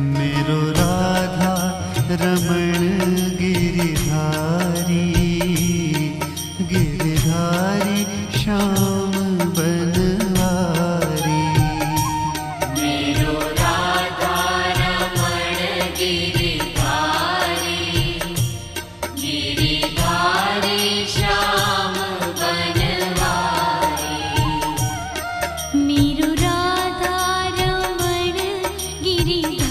मेरो राधा रमण गिरिधारी, गिरिधारी श्याम बनवारी। मेरो राधा रमण गिरिधारी, गिरिधारी श्याम बनवारी। मेरो राधा रमण गिरिधारी,